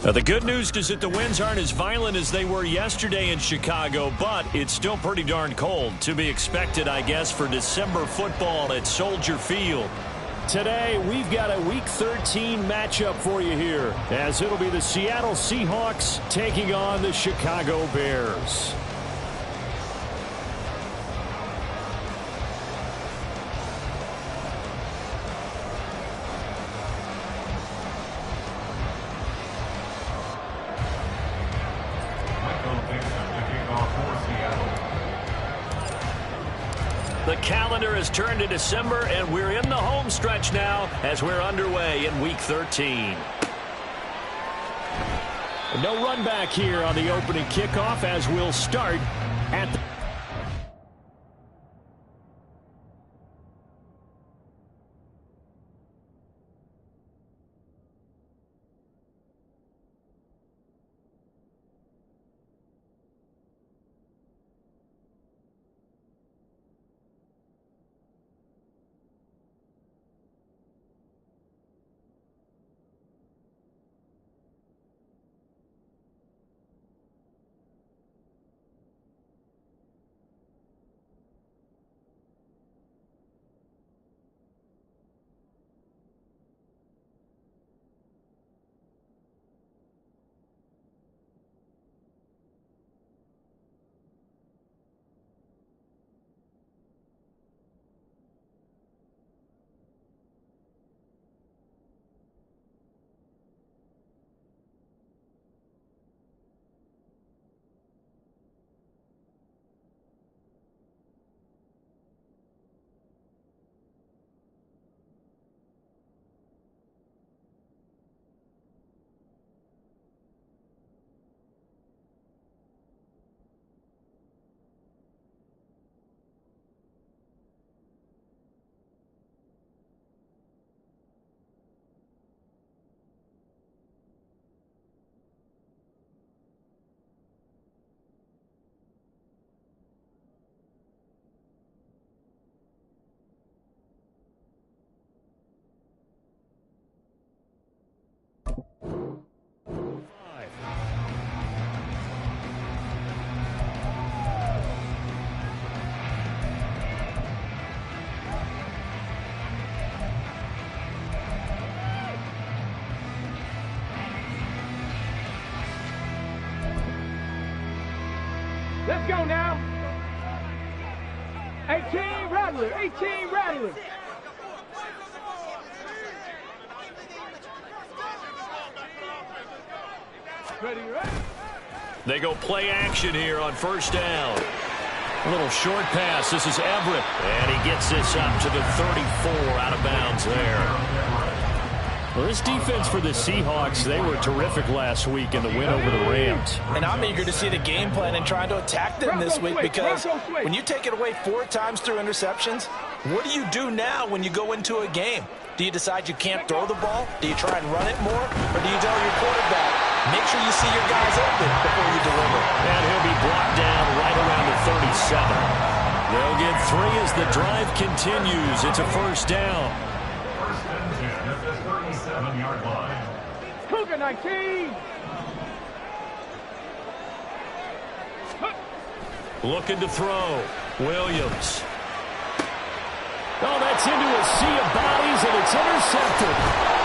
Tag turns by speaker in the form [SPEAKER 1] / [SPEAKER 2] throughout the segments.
[SPEAKER 1] The good news is that the winds aren't as violent as they were yesterday in Chicago, but it's still pretty darn cold. To be expected, I guess, for December football at Soldier Field.
[SPEAKER 2] Today, we've got a Week 13 matchup for you here, as it'll be the Seattle Seahawks taking on the Chicago Bears.
[SPEAKER 1] The calendar has turned to December, and we're in the home stretch now as we're underway in Week 13.
[SPEAKER 2] No run back here on the opening kickoff as we'll start at the...
[SPEAKER 3] Let's go now. 18 Rattler, 18 Rattler. Ready, right?
[SPEAKER 1] They go play action here on first down. A little short pass. This is Everett. And he gets this up to the 34 out of bounds there.
[SPEAKER 2] Well, this defense for the Seahawks, they were terrific last week in the win over the Rams.
[SPEAKER 4] And I'm eager to see the game plan and trying to attack them this week, because when you take it away 4 times through interceptions, what do you do now when you go into a game? Do you decide you can't throw the ball? Do you try and run it more? Or do you tell your quarterback, make sure you see your guys open before you deliver?
[SPEAKER 1] And he'll be blocked down right around the 37. They'll get 3 as the drive continues. It's a first down.
[SPEAKER 5] First and 10 at the 37-yard line.
[SPEAKER 3] Cougar 19.
[SPEAKER 1] Looking to throw. Williams.
[SPEAKER 2] Oh, that's into a sea of bodies, and it's intercepted.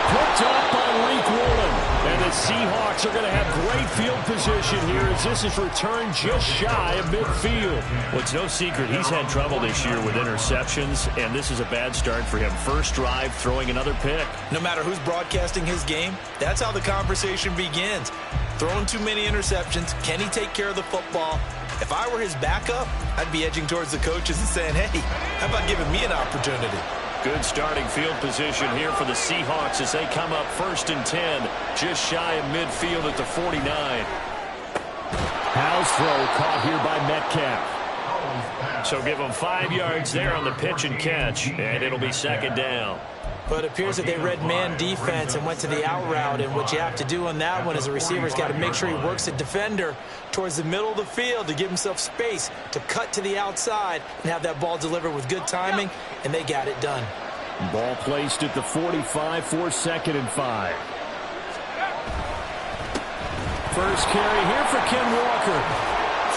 [SPEAKER 2] Picked off by Reek Woolen. And the Seahawks are going to have great field position here as this is returned just shy of midfield.
[SPEAKER 1] Well, it's no secret he's had trouble this year with interceptions, and this is a bad start for him. First drive, throwing another pick.
[SPEAKER 4] No matter who's broadcasting his game, that's how the conversation begins. Throwing too many interceptions, can he take care of the football? If I were his backup, I'd be edging towards the coaches and saying, hey, how about giving me an opportunity?
[SPEAKER 1] Good starting field position here for the Seahawks as they come up first and 10, just shy of midfield at the 49.
[SPEAKER 2] House throw caught here by Metcalf.
[SPEAKER 1] So give them 5 yards there on the pitch and catch, and it'll be second down.
[SPEAKER 4] But it appears that they read man defense and went to the out route, and what you have to do on that one is the receiver's got to make sure he works the defender towards the middle of the field to give himself space to cut to the outside and have that ball delivered with good timing, and they got it done.
[SPEAKER 2] Ball placed at the 45 for 2nd and 5. First carry here for Ken Walker.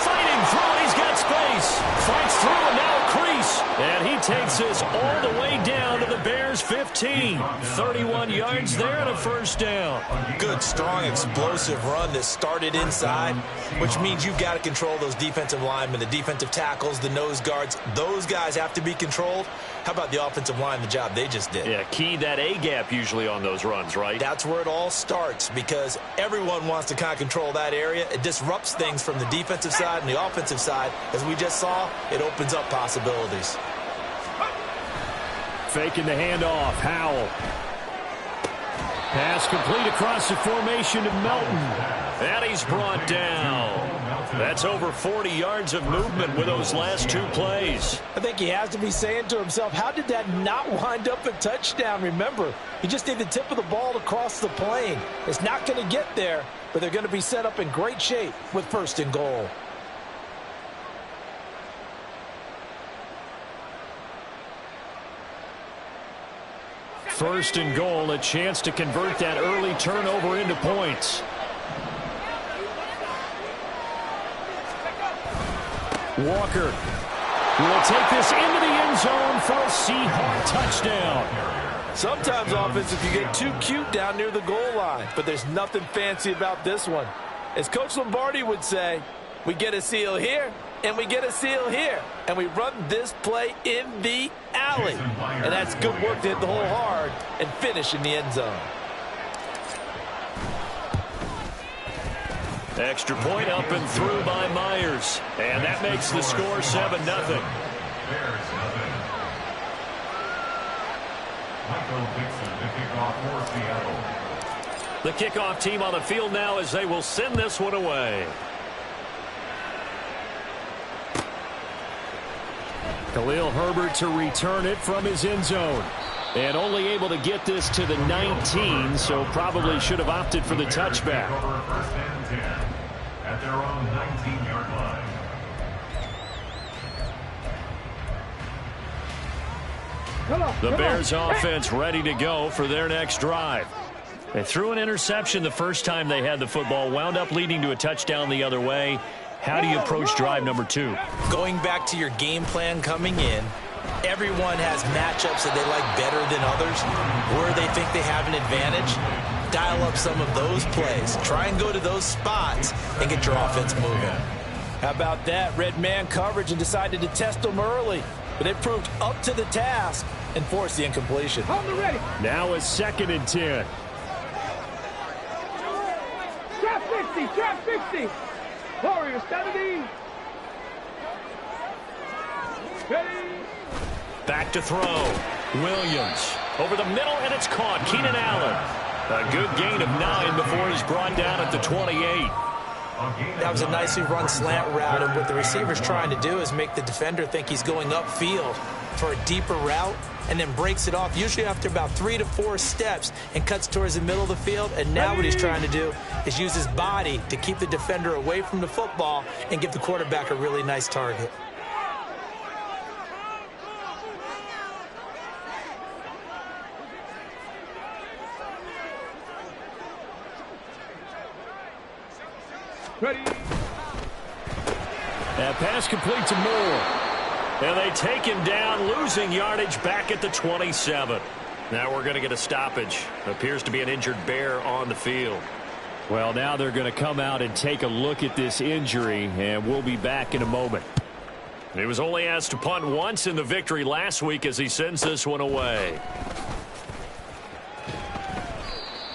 [SPEAKER 1] Fighting through it. He's got space. Fights through and now a crease. And he takes this all the way down to the Bears' 15. 31 yards there and a first down.
[SPEAKER 4] Good, strong, explosive run that started inside, which means you've got to control those defensive linemen, the defensive tackles, the nose guards. Those guys have to be controlled. How about the offensive line, the job they just did?
[SPEAKER 1] Yeah, key that A-gap usually on those runs, right?
[SPEAKER 4] That's where it all starts because everyone wants to kind of control that area. It disrupts things from the defensive side and the offensive side. As we just saw, it opens up possibilities.
[SPEAKER 2] Faking the handoff. Howell. Pass complete across the formation to Melton.
[SPEAKER 1] And he's brought down. That's over 40 yards of movement with those last two plays.
[SPEAKER 4] I think he has to be saying to himself, how did that not wind up a touchdown? Remember, he just need the tip of the ball to cross the plane. It's not going to get there, but they're going to be set up in great shape with first and goal.
[SPEAKER 2] First and goal, a chance to convert that early turnover into points. Walker will take this into the end zone for a Seahawk touchdown.
[SPEAKER 4] Sometimes offense, you get too cute down near the goal line, but there's nothing fancy about this one. As Coach Lombardi would say, we get a seal here, and we get a seal here, and we run this play in the alley. And that's good work to hit the hole hard and finish in the end zone.
[SPEAKER 1] Extra point up and through by Myers. And that makes the score 7-0. The kickoff team on the field now as they will send this one away.
[SPEAKER 2] Khalil Herbert to return it from his end zone. And only able to get this to the 19, so probably should have opted for the touchback.
[SPEAKER 5] First and 10 at their own 19-yard line.
[SPEAKER 1] The Bears offense ready to go for their next drive. They threw an interception the first time they had the football, wound up leading to a touchdown the other way. How do you approach drive number 2?
[SPEAKER 4] Going back to your game plan coming in, everyone has matchups that they like better than others, where they think they have an advantage. Dial up some of those plays. Try and go to those spots and get your offense moving. How about that? Red man coverage and decided to test them early, but they proved up to the task and forced the incompletion.
[SPEAKER 3] Hold the ready.
[SPEAKER 2] Now a 2nd and 10.
[SPEAKER 3] Trap 50, trap 50. Warriors 70. Ready.
[SPEAKER 1] Back to throw. Williams over the middle, and it's caught. Keenan Allen. A good gain of 9 before he's brought down at the 28.
[SPEAKER 4] That was a nicely run slant route, and what the receiver's trying to do is make the defender think he's going upfield for a deeper route and then breaks it off, usually after about 3 to 4 steps, and cuts towards the middle of the field. And now what he's trying to do is use his body to keep the defender away from the football and give the quarterback a really nice target.
[SPEAKER 3] Ready.
[SPEAKER 2] That pass complete to Moore.
[SPEAKER 1] And they take him down, losing yardage back at the 27. Now we're going to get a stoppage. Appears to be an injured Bear on the field.
[SPEAKER 2] Well, now they're going to come out and take a look at this injury, and we'll be back in a moment.
[SPEAKER 1] He was only asked to punt once in the victory last week as he sends this one away.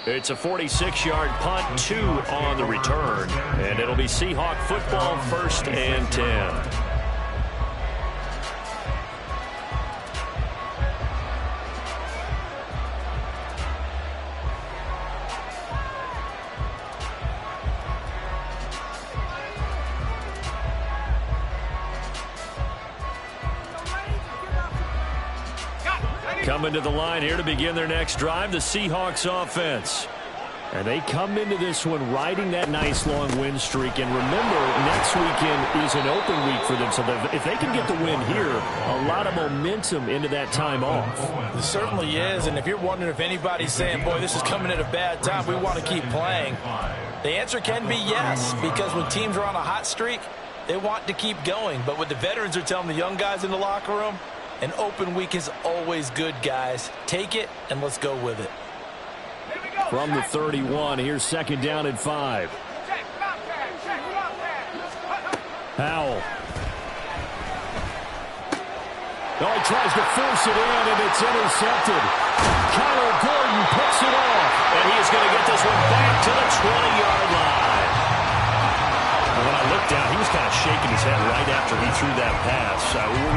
[SPEAKER 1] It's a 46-yard punt, 2 on the return, and it'll be Seahawk football, 1st and 10. Coming to the line here to begin their next drive, the Seahawks offense.
[SPEAKER 2] And they come into this one riding that nice long win streak. And remember, next weekend is an open week for them. So if they can get the win here, a lot of momentum into that time off.
[SPEAKER 4] It certainly is. And if you're wondering if anybody's saying, boy, this is coming at a bad time, we want to keep playing. The answer can be yes, because when teams are on a hot streak, they want to keep going. But what the veterans are telling the young guys in the locker room, an open week is always good, guys. Take it, and let's go with it.
[SPEAKER 2] From the 31, here's second down and 5. Howell. Oh, he tries to force it in, and it's intercepted. Kyler Gordon picks it off.
[SPEAKER 1] And he's going to get this one back to the 20-yard line. And when I looked down, he was kind of shaking his head right after he threw that pass.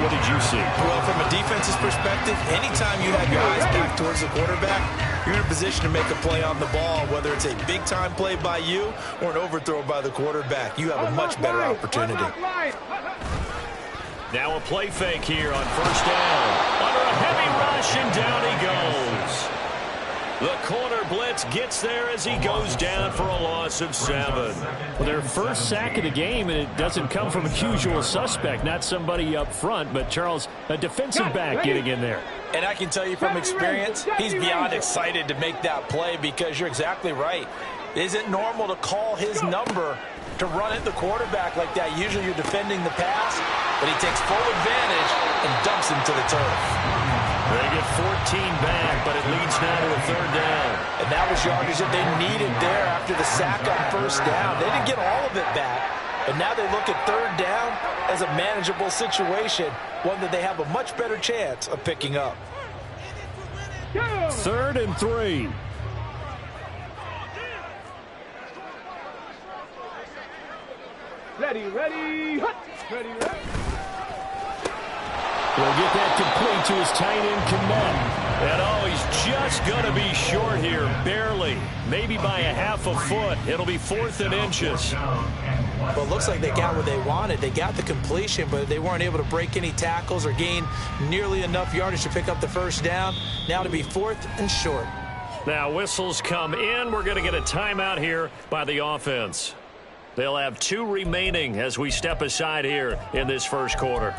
[SPEAKER 1] What did you see?
[SPEAKER 4] Well, from a defense's perspective, anytime you have your eyes back towards the quarterback, you're in a position to make a play on the ball, whether it's a big-time play by you or an overthrow by the quarterback. You have a much better opportunity.
[SPEAKER 1] Now a play fake here on first down. Under a heavy rush, and down he goes. The corner blitz gets there as he goes down for a loss of 7.
[SPEAKER 2] Well, their first sack of the game, and it doesn't come from a usual suspect, not somebody up front, but Charles, a defensive back getting in there.
[SPEAKER 4] And I can tell you from experience, he's beyond excited to make that play because you're exactly right. It isn't normal to call his number to run at the quarterback like that. Usually you're defending the pass, but he takes full advantage and dumps him to the turf.
[SPEAKER 1] They get 14 back, but it leads now to a third down.
[SPEAKER 4] And that was yardage that they needed there after the sack on first down. They didn't get all of it back, but now they look at third down as a manageable situation, one that they have a much better chance of picking up.
[SPEAKER 2] 3rd and 3.
[SPEAKER 3] Ready, ready, hut. Ready, ready.
[SPEAKER 2] We'll get that complete to his tight end, Kmet.
[SPEAKER 1] And he's just going to be short here, barely. Maybe by a half a foot. It'll be 4th and inches.
[SPEAKER 4] Well, it looks like they got what they wanted. They got the completion, but they weren't able to break any tackles or gain nearly enough yardage to pick up the first down. Now to be 4th and short.
[SPEAKER 1] Now whistles come in. We're going to get a timeout here by the offense. They'll have 2 remaining as we step aside here in this first quarter.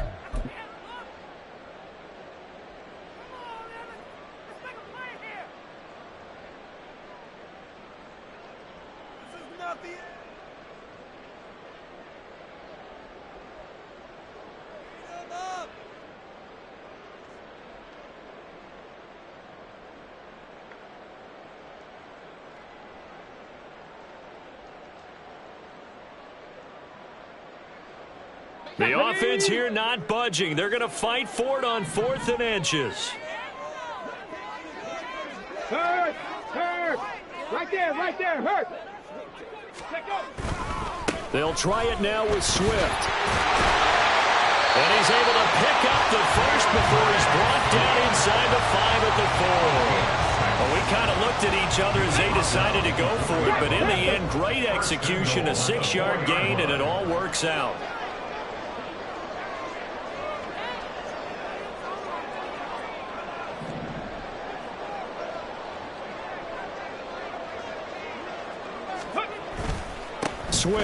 [SPEAKER 1] The offense here not budging. They're going to fight for it on 4th and inches.
[SPEAKER 3] Hurt, hurt. Right there, hurt.
[SPEAKER 1] They'll try it now with Swift. And he's able to pick up the first before he's brought down inside the 5 at the 4. Well, we kind of looked at each other as they decided to go for it, but in the end, great execution, a 6-yard gain, and it all works out.
[SPEAKER 2] Swift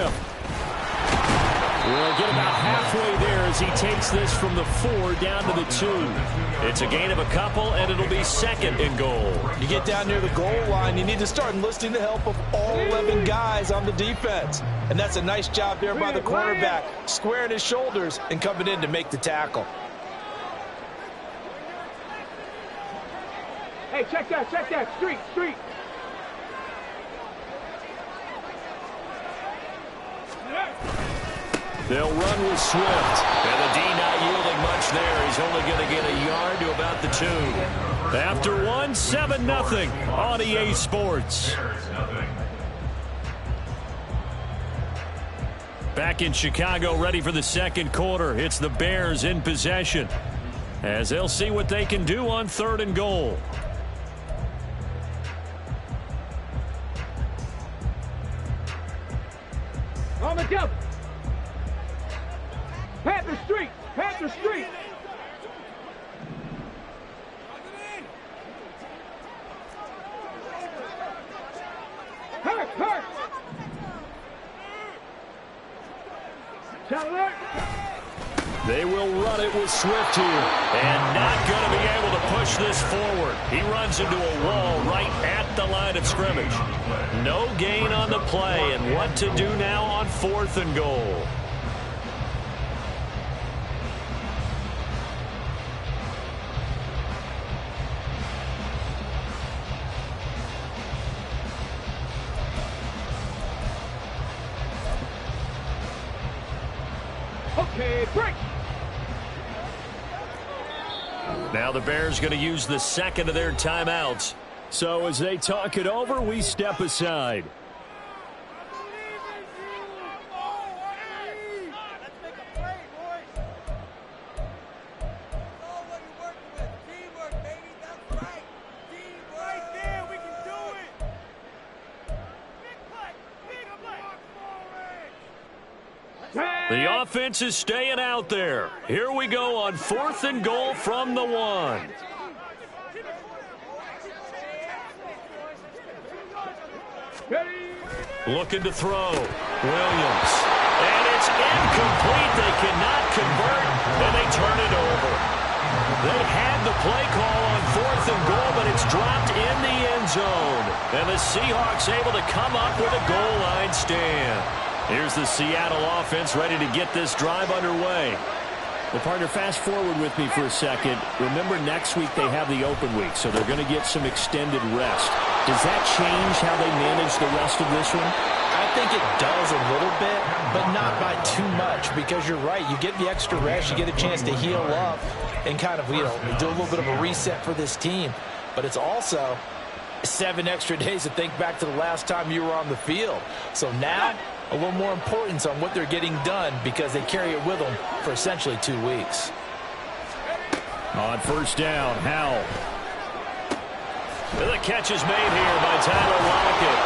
[SPEAKER 2] will get about halfway there as he takes this from the 4 down to the 2.
[SPEAKER 1] It's a gain of a couple, and it'll be 2nd and goal.
[SPEAKER 4] You get down near the goal line, you need to start enlisting the help of all 11 guys on the defense. And that's a nice job there by the quarterback, squaring his shoulders and coming in to make the tackle.
[SPEAKER 3] Hey, check that, street.
[SPEAKER 2] They'll run with Swift.
[SPEAKER 1] And the D not yielding much there. He's only going to get a yard to about the 2.
[SPEAKER 2] After 1, 7-0 on EA Sports. Back in Chicago, ready for the second quarter. It's the Bears in possession, as they'll see what they can do on 3rd and goal.
[SPEAKER 3] On the jump. Panther Street. Hurt. Shot alert.
[SPEAKER 2] They will run it with Swift here.
[SPEAKER 1] And not going to be able to push this forward. He runs into a wall right at the line of scrimmage. No gain on the play, and what to do now on 4th and goal.
[SPEAKER 3] Okay, break.
[SPEAKER 1] Now the Bears going to use the second of their timeouts.
[SPEAKER 2] So as they talk it over, we step aside.
[SPEAKER 1] The offense is staying out there. Here we go on 4th and goal from the 1. Looking to throw. Williams. And it's incomplete. They cannot convert, and they turn it over. They had the play call on 4th and goal, but it's dropped in the end zone. And the Seahawks able to come up with a goal line stand. Here's the Seattle offense ready to get this drive underway.
[SPEAKER 2] Well, partner, fast forward with me for a second. Remember, next week they have the open week, so they're going to get some extended rest. Does that change how they manage the rest of this one?
[SPEAKER 4] I think it does a little bit, but not by too much, because you're right. You get the extra rest, you get a chance to heal up and kind of, do a little bit of a reset for this team. But it's also 7 extra days to think back to the last time you were on the field. So now, a little more importance on what they're getting done because they carry it with them for essentially 2 weeks.
[SPEAKER 2] On 1st down, Howell.
[SPEAKER 1] The catch is made here by Tyler Lockett.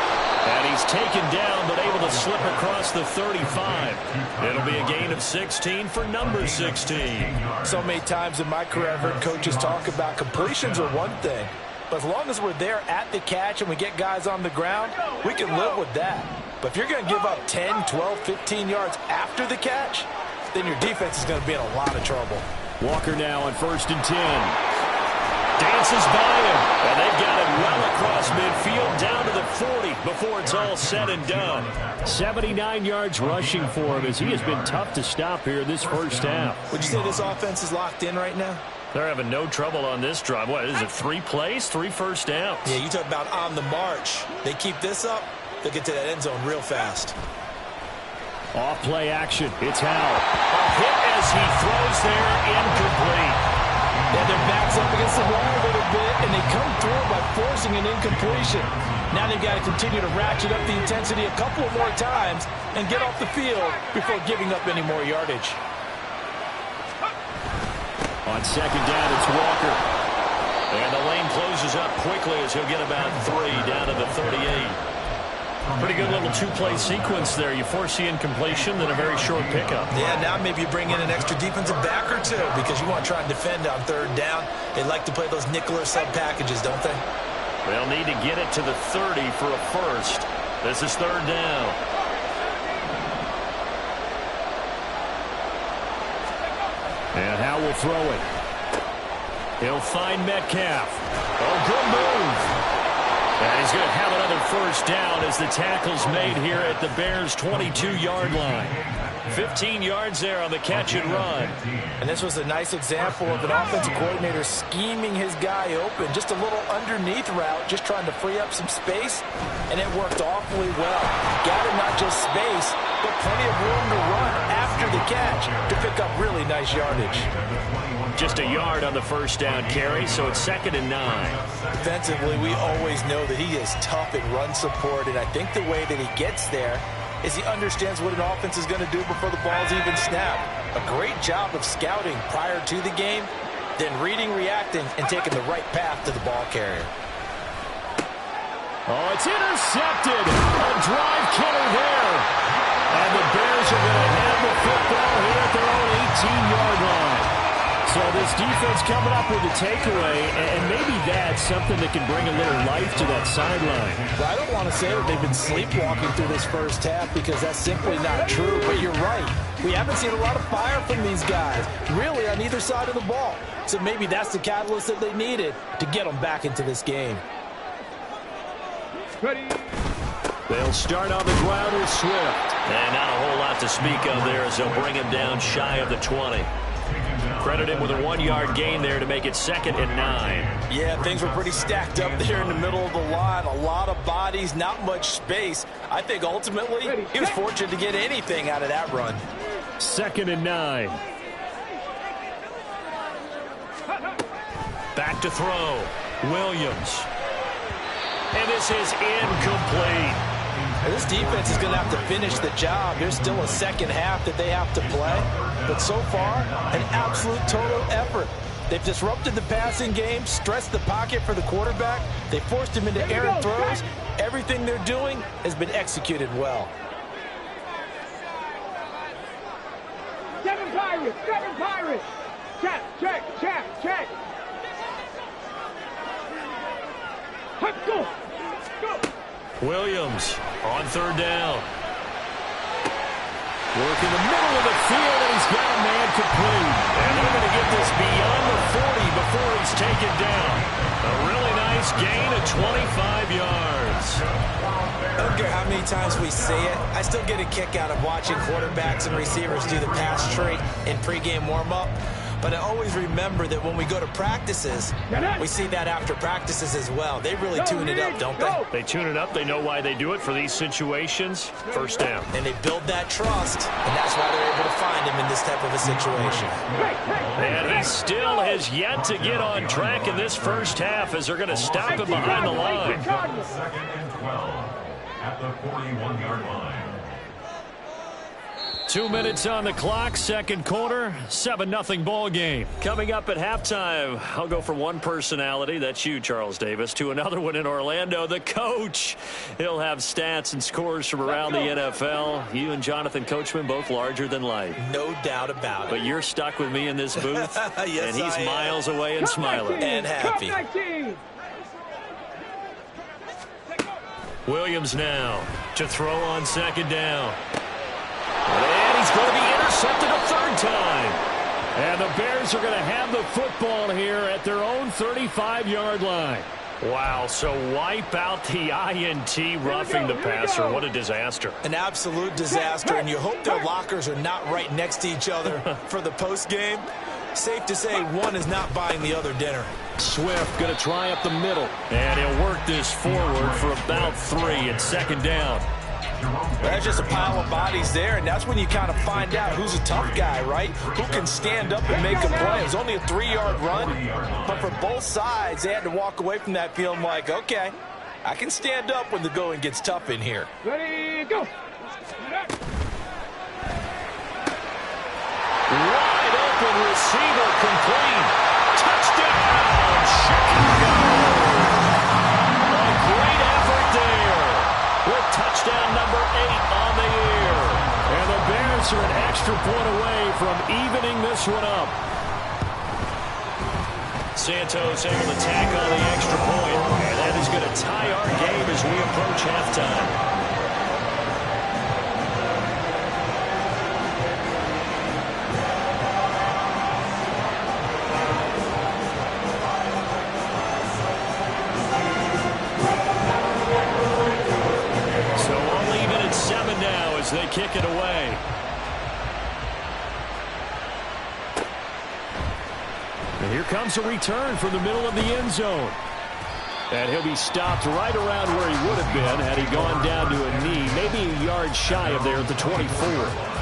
[SPEAKER 1] And he's taken down but able to slip across the 35. It'll be a gain of 16 for number 16.
[SPEAKER 4] So many times in my career I've heard coaches talk about completions are one thing. But as long as we're there at the catch and we get guys on the ground, we can live with that. But if you're going to give up 10, 12, 15 yards after the catch, then your defense is going to be in a lot of trouble.
[SPEAKER 2] Walker now on 1st and 10.
[SPEAKER 1] Dances by him, and they've got it well across midfield down to the 40 before it's all said and done.
[SPEAKER 2] 79 yards rushing for him as he has been tough to stop here this first half.
[SPEAKER 4] Would you say this offense is locked in right now?
[SPEAKER 1] They're having no trouble on this drive. What is it, 3 plays, 3 first downs?
[SPEAKER 4] Yeah, you talk about on the march. They keep this up, they'll get to that end zone real fast.
[SPEAKER 2] Off play action. It's Howell.
[SPEAKER 1] A hit as he throws there, incomplete.
[SPEAKER 4] Yeah, their backs up against the wall a little bit, and they come through by forcing an incompletion. Now they've got to continue to ratchet up the intensity a couple of more times and get off the field before giving up any more yardage.
[SPEAKER 2] On 2nd down, it's Walker.
[SPEAKER 1] And the lane closes up quickly as he'll get about 3 down to the 38. Pretty good little 2-play sequence there. You force the incompletion, then a very short pickup.
[SPEAKER 4] Yeah, now maybe you bring in an extra defensive back or 2 because you want to try and defend on 3rd down. They like to play those nickel or sub packages, don't they?
[SPEAKER 1] They'll need to get it to the 30 for a first. This is 3rd down.
[SPEAKER 2] And Howell will throw it.
[SPEAKER 1] He'll find Metcalf. Oh, good move. And he's going to have another first down as the tackle's made here at the Bears' 22-yard line. 15 yards there on the catch and run.
[SPEAKER 4] And this was a nice example of an offensive coordinator scheming his guy open. Just a little underneath route, just trying to free up some space, and it worked awfully well. Got him not just space, but plenty of room to run after the catch to pick up really nice yardage.
[SPEAKER 1] Just a yard on the first down carry, so it's 2nd and 9.
[SPEAKER 4] Defensively, we always know that he is tough in run support, and I think the way that he gets there is he understands what an offense is going to do before the ball's even snapped. A great job of scouting prior to the game, then reading, reacting, and taking the right path to the ball carrier.
[SPEAKER 2] Oh, it's intercepted. A drive killer there. And the Bears are going to have the football here at their own 18-yard line. So this this defense coming up with a takeaway, and maybe that's something that can bring a little life to that sideline.
[SPEAKER 4] Well, I don't want to say that they've been sleepwalking through this first half because that's simply not true, but you're right. We haven't seen a lot of fire from these guys, really, on either side of the ball. So maybe that's the catalyst that they needed to get them back into this game.
[SPEAKER 3] Ready.
[SPEAKER 2] They'll start on the ground with Swift.
[SPEAKER 1] And not a whole lot to speak of there as they'll bring him down shy of the 20. Credit him with a 1-yard gain there to make it 2nd and 9.
[SPEAKER 4] Yeah, things were pretty stacked up there in the middle of the line. A lot of bodies, not much space. I think ultimately he was fortunate to get anything out of that run.
[SPEAKER 2] 2nd and 9.
[SPEAKER 1] Back to throw. Williams. And this is incomplete.
[SPEAKER 4] This defense is going to have to finish the job. There's still a second half that they have to play. But so far, an absolute total effort. They've disrupted the passing game, stressed the pocket for the quarterback. They forced him into errant throws. Everything they're doing has been executed well.
[SPEAKER 3] 7 Pirates, 7 Pirates. Check, check, check, check. Let's go. Go.
[SPEAKER 1] Williams on 3rd down.
[SPEAKER 2] Work in the middle of the field, and he's got a man complete.
[SPEAKER 1] And they're going to get this beyond the 40 before he's taken down. A really nice gain of 25 yards.
[SPEAKER 4] I don't care how many times we say it, I still get a kick out of watching quarterbacks and receivers do the pass trade in pregame warm-up. But I always remember that when we go to practices, we see that after practices as well. They really tune it up, don't they?
[SPEAKER 1] They tune it up. They know why they do it for these situations. 1st down.
[SPEAKER 4] And they build that trust, and that's why they're able to find him in this type of a situation.
[SPEAKER 1] And he still has yet to get on track in this first half as they're going to stop him behind the line.
[SPEAKER 5] 2nd and 12 at the 41-yard line.
[SPEAKER 1] 2 minutes on the clock, 2nd quarter, 7-0 ball game. Coming up at halftime, I'll go from one personality, that's you, Charles Davis, to another one in Orlando, the coach. He'll have stats and scores from around the NFL. You and Jonathan Coachman, both larger than life.
[SPEAKER 4] No doubt about it.
[SPEAKER 1] But you're stuck with me in this booth,
[SPEAKER 4] yes,
[SPEAKER 1] and he's miles away and smiling.
[SPEAKER 4] And happy.
[SPEAKER 1] Williams now to throw on 2nd down. And he's going to be intercepted a 3rd time.
[SPEAKER 2] And the Bears are going to have the football here at their own 35-yard line.
[SPEAKER 1] Wow, so wipe out the INT roughing the passer. What a disaster.
[SPEAKER 4] An absolute disaster, and you hope their lockers are not right next to each other for the postgame. Safe to say one is not buying the other dinner.
[SPEAKER 2] Swift going to try up the middle.
[SPEAKER 1] And he'll work this forward for about 3 at 2nd down.
[SPEAKER 4] There's just a pile of bodies there, and that's when you kind of find out who's a tough guy, right? Who can stand up and make a play. It was only a 3-yard run, but for both sides, they had to walk away from that feeling like, okay, I can stand up when the going gets tough in here.
[SPEAKER 3] Ready, go.
[SPEAKER 1] Wide open receiver complete. Touchdown, Chicago. A great effort there. With touchdown number 8 on the year.
[SPEAKER 2] And the Bears are an extra point away from evening this one up.
[SPEAKER 1] Santos able to tack on the extra point. And that is going to tie our game as we approach halftime. They kick it away.
[SPEAKER 2] And here comes a return from the middle of the end zone. And he'll be stopped right around where he would have been had he gone down to a knee, maybe a yard shy of there at the 24.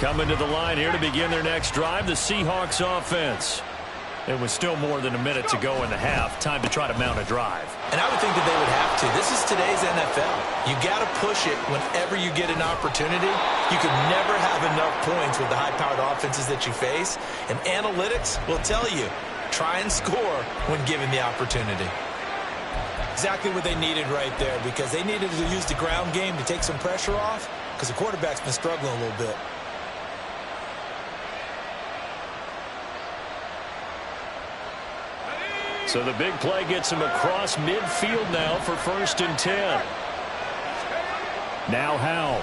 [SPEAKER 1] Coming to the line here to begin their next drive, the Seahawks offense. It was still more than a minute to go in the half. Time to try to mount a drive.
[SPEAKER 4] And I would think that they would have to. This is today's NFL. You got to push it whenever you get an opportunity. You could never have enough points with the high-powered offenses that you face. And analytics will tell you, try and score when given the opportunity. Exactly what they needed right there, because they needed to use the ground game to take some pressure off, because the quarterback's been struggling a little bit.
[SPEAKER 1] So the big play gets him across midfield now for 1st and 10. Now Howell.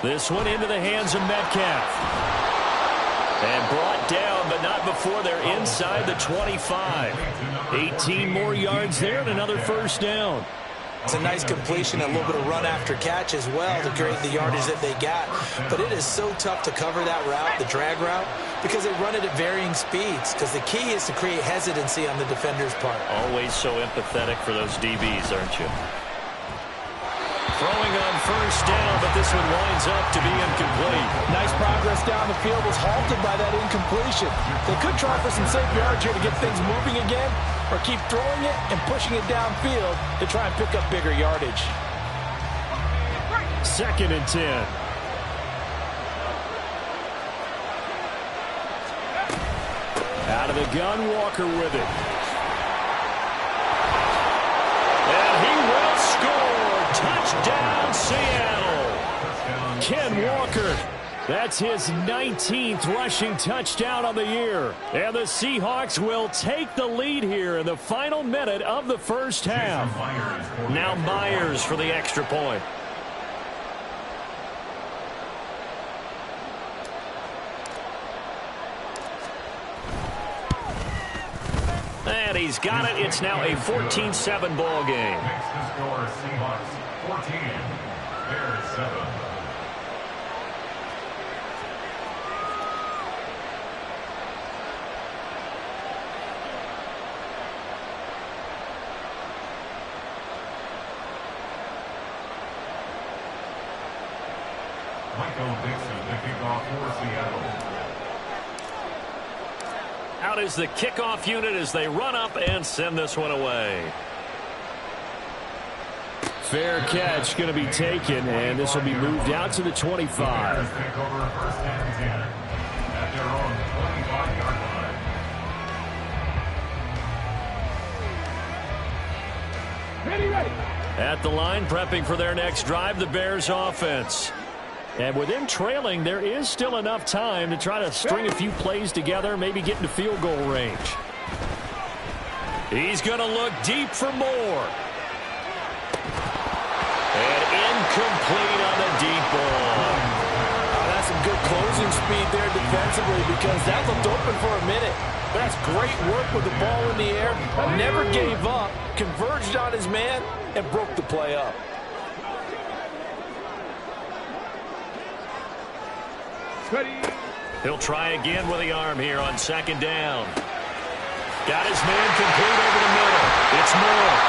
[SPEAKER 1] This one into the hands of Metcalf. And brought down, but not before they're inside the 25. 18 more yards there and another 1st down.
[SPEAKER 4] It's a nice completion, a little bit of run after catch as well to create the yardage that they got. But it is so tough to cover that route, the drag route, because they run it at varying speeds. Because the key is to create hesitancy on the defender's part.
[SPEAKER 1] Always so empathetic for those DBs, aren't you? Throwing on 1st down, but this one winds up to be incomplete.
[SPEAKER 4] Nice progress down the field, was halted by that incompletion. They could try for some safe yards here to get things moving again, or keep throwing it and pushing it downfield to try and pick up bigger yardage.
[SPEAKER 1] 2nd and 10. Out of the gun, Walker with it. And he will score. Touchdown, Seattle. Ken Walker. That's his 19th rushing touchdown of the year. And the Seahawks will take the lead here in the final minute of the 1st half. Now Myers for the extra point. And he's got it. It's now a 14-7 ball game.
[SPEAKER 5] Makes the score Seahawks 14, Bears 7. Michael Dixon, the kickoff for Seattle.
[SPEAKER 1] Out is the kickoff unit as they run up and send this one away. Fair catch going to be taken, and this will be moved out to the 25.
[SPEAKER 5] Bears take over 1st and 10 at their own 25-yard line.
[SPEAKER 3] Ready, ready.
[SPEAKER 1] At the line, prepping for their next drive, the Bears offense. And with them trailing, there is still enough time to try to string a few plays together, maybe get into field goal range. He's going to look deep for more. And incomplete on the deep ball.
[SPEAKER 4] That's some good closing speed there defensively, because that looked open for a minute. That's great work with the ball in the air. Never gave up, converged on his man, and broke the play up.
[SPEAKER 1] He'll try again with the arm here on 2nd down. Got his man complete over the middle. It's Moore.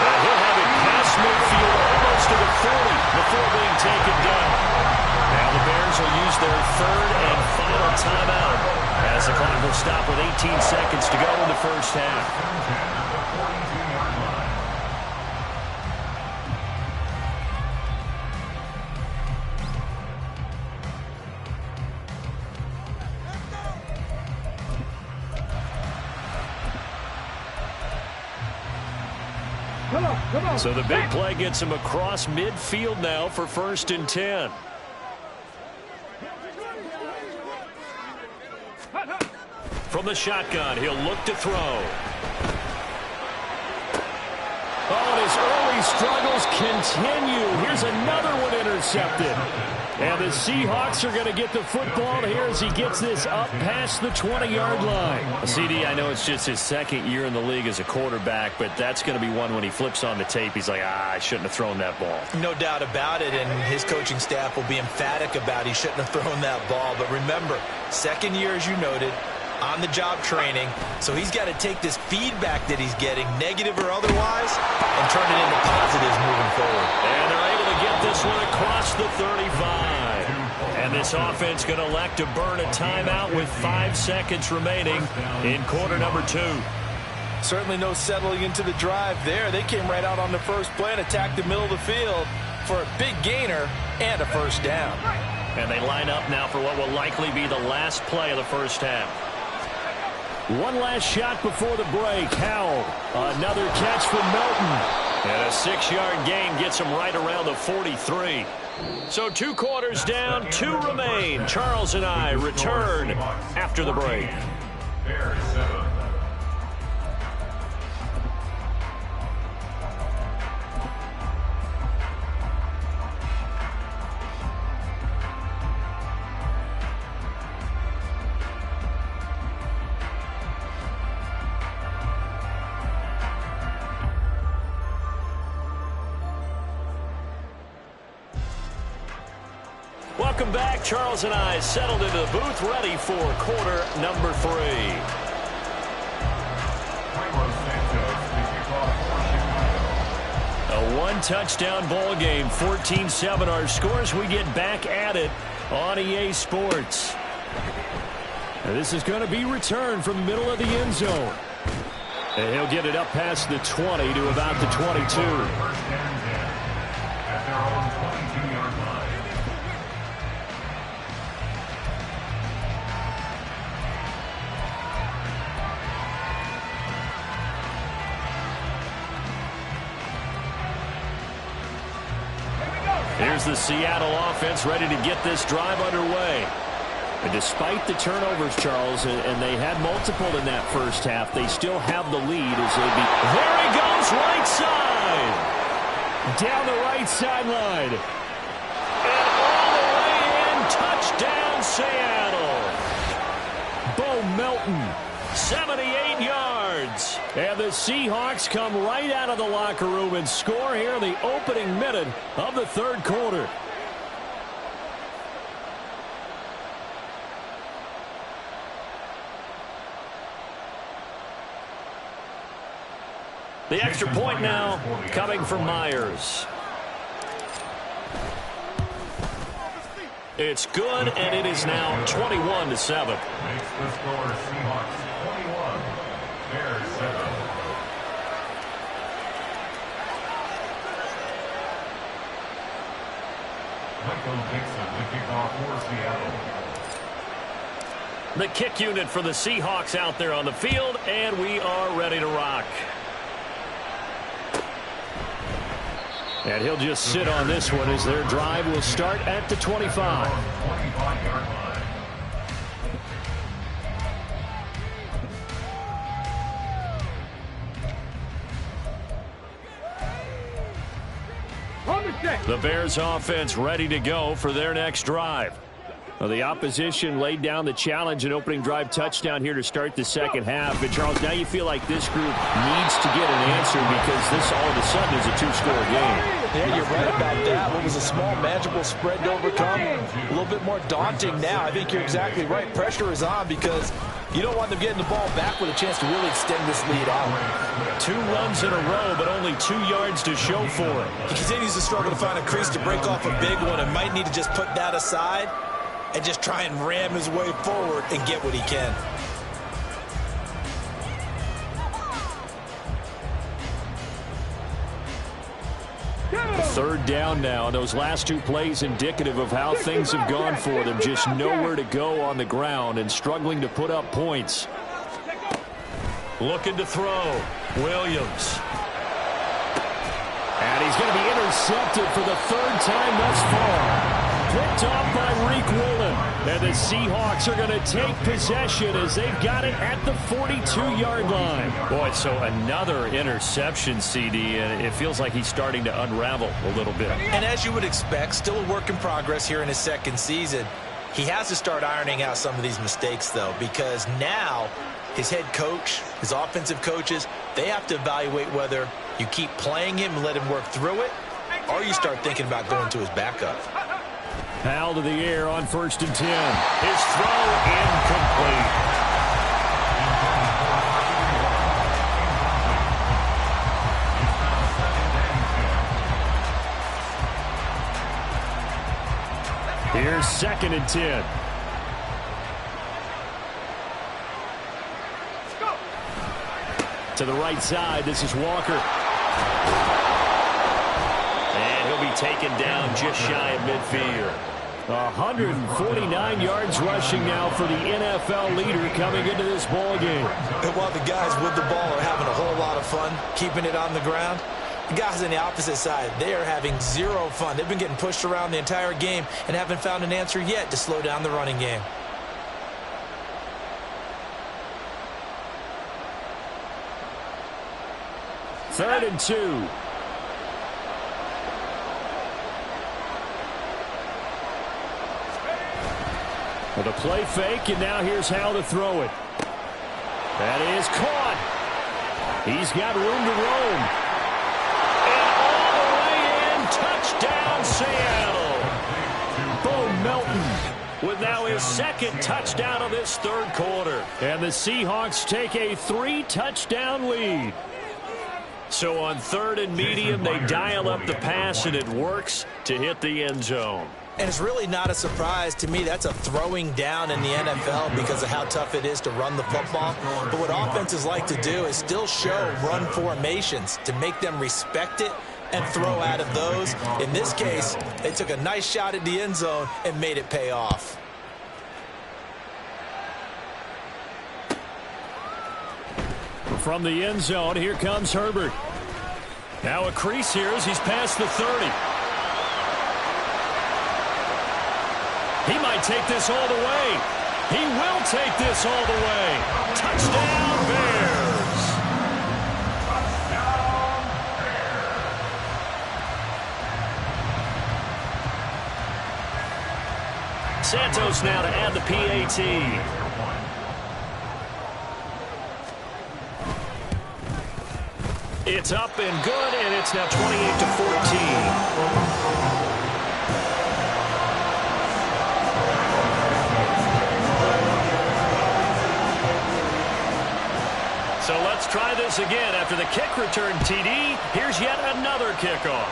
[SPEAKER 1] And he'll have it past midfield almost to the 40 before being taken down. Now the Bears will use their 3rd and final timeout as the clock will stop with 18 seconds to go in the 1st half.
[SPEAKER 3] Come on.
[SPEAKER 1] So the big play gets him across midfield now for 1st and 10. From the shotgun, he'll look to throw. Oh, and his early struggles continue. Here's another one intercepted. And the Seahawks are going to get the football here as he gets this up past the 20-yard line. CD, I know it's just his 2nd year in the league as a quarterback, but that's going to be one when he flips on the tape. He's like, I shouldn't have thrown that ball.
[SPEAKER 4] No doubt about it, and his coaching staff will be emphatic about he shouldn't have thrown that ball. But remember, 2nd year, as you noted, on-the-job training, so he's got to take this feedback that he's getting, negative or otherwise, and turn it into positives moving forward.
[SPEAKER 1] And they're able to get this one across the 35. And this offense going to elect to burn a timeout with 5 seconds remaining in quarter number 2.
[SPEAKER 4] Certainly no settling into the drive there. They came right out on the first play and attacked the middle of the field for a big gainer and a 1st down.
[SPEAKER 1] And they line up now for what will likely be the last play of the 1st half.
[SPEAKER 2] One last shot before the break. Howell, another catch from Melton.
[SPEAKER 1] And a 6-yard gain gets him right around the 43. So 2 quarters down, 2 remain. Charles and I return after the break.
[SPEAKER 5] Bears 7.
[SPEAKER 1] Welcome back. Charles and I settled into the booth, ready for quarter number 3. A 1-touchdown ball game, 14-7 our scores. We get back at it on EA Sports.
[SPEAKER 2] And this is going to be returned from the middle of the end zone.
[SPEAKER 1] And he'll get it up past the 20 to about the 22.
[SPEAKER 5] First and 10 at their own 22-yard line.
[SPEAKER 1] Here's the Seattle offense ready to get this drive underway.
[SPEAKER 2] And despite the turnovers, Charles, and they had multiple in that first half, they still have the lead as they be.
[SPEAKER 1] There he goes, right side.
[SPEAKER 2] Down the right sideline.
[SPEAKER 1] And all the way in, touchdown Seattle.
[SPEAKER 2] Bo Melton.
[SPEAKER 1] 78 yards.
[SPEAKER 2] And the Seahawks come right out of the locker room and score here in the opening minute of the third quarter.
[SPEAKER 1] The extra point now coming from Myers. It's good, and it is now 21-7.
[SPEAKER 5] Makes the score Seahawks 21, Bears 7. Michael Dixon, the kickoff for Seattle.
[SPEAKER 1] The kick unit for the Seahawks out there on the field, and we are ready to rock.
[SPEAKER 2] And he'll just sit on this one as their drive will start at the 25.
[SPEAKER 5] 25-yard line.
[SPEAKER 1] The Bears offense ready to go for their next drive.
[SPEAKER 2] Well, the opposition laid down the challenge, an opening drive touchdown here to start the second half. But, Charles, now you feel like this group needs to get an answer because this all of a sudden is a 2-score game.
[SPEAKER 4] Yeah, you're right about that. What was a small, manageable spread to overcome, a little bit more daunting now. I think you're exactly right. Pressure is on because you don't want them getting the ball back with a chance to really extend this lead out.
[SPEAKER 1] 2 runs in a row, but only 2 yards to show for it.
[SPEAKER 4] He continues to struggle to find a crease to break off a big one and might need to just put that aside and just try and ram his way forward and get what he can.
[SPEAKER 2] Third down now. Those last 2 plays indicative of how things have gone for them. Just nowhere to go on the ground and struggling to put up points.
[SPEAKER 1] Looking to throw. Williams.
[SPEAKER 2] And he's going to be intercepted for the 3rd time thus far. Picked off by Reek Woolen. And the Seahawks are going to take possession as they've got it at the 42-yard line.
[SPEAKER 1] Boy, so another interception, CD, and it feels like he's starting to unravel a little bit.
[SPEAKER 4] And as you would expect, still a work in progress here in his second season. He has to start ironing out some of these mistakes, though, because now his head coach, his offensive coaches, they have to evaluate whether you keep playing him and let him work through it, or you start thinking about going to his backup.
[SPEAKER 2] Powell to the air on 1st and 10.
[SPEAKER 1] His throw incomplete.
[SPEAKER 2] Here's 2nd and 10. To the right side, this is Walker.
[SPEAKER 1] And he'll be taken down just shy of midfield.
[SPEAKER 2] 149 yards rushing now for the NFL leader coming into this ball game.
[SPEAKER 4] And while the guys with the ball are having a whole lot of fun keeping it on the ground, the guys on the opposite side, they are having zero fun. They've been getting pushed around the entire game and haven't found an answer yet to slow down the running game.
[SPEAKER 2] Third and 2. With a play fake, and now here's how to throw it. That is caught. He's got room to roam. And all the way in, touchdown, Seattle. Bo Melton with now his second touchdown of this third quarter. And the Seahawks take a 3-touchdown lead.
[SPEAKER 1] So on third and medium, they dial up the pass, and it works to hit the end zone.
[SPEAKER 4] And it's really not a surprise to me. That's a throwing down in the NFL because of how tough it is to run the football. But what offenses like to do is still show run formations to make them respect it and throw out of those. In this case, they took a nice shot at the end zone and made it pay off.
[SPEAKER 2] From the end zone, here comes Herbert.
[SPEAKER 1] Now a crease here as he's past the 30. He might take this all the way. He will take this all the way. Touchdown, Bears. Santos now to add the PAT. It's up and good, and it's now 28-14. So let's try this again. After the kick return TD, here's yet another kickoff.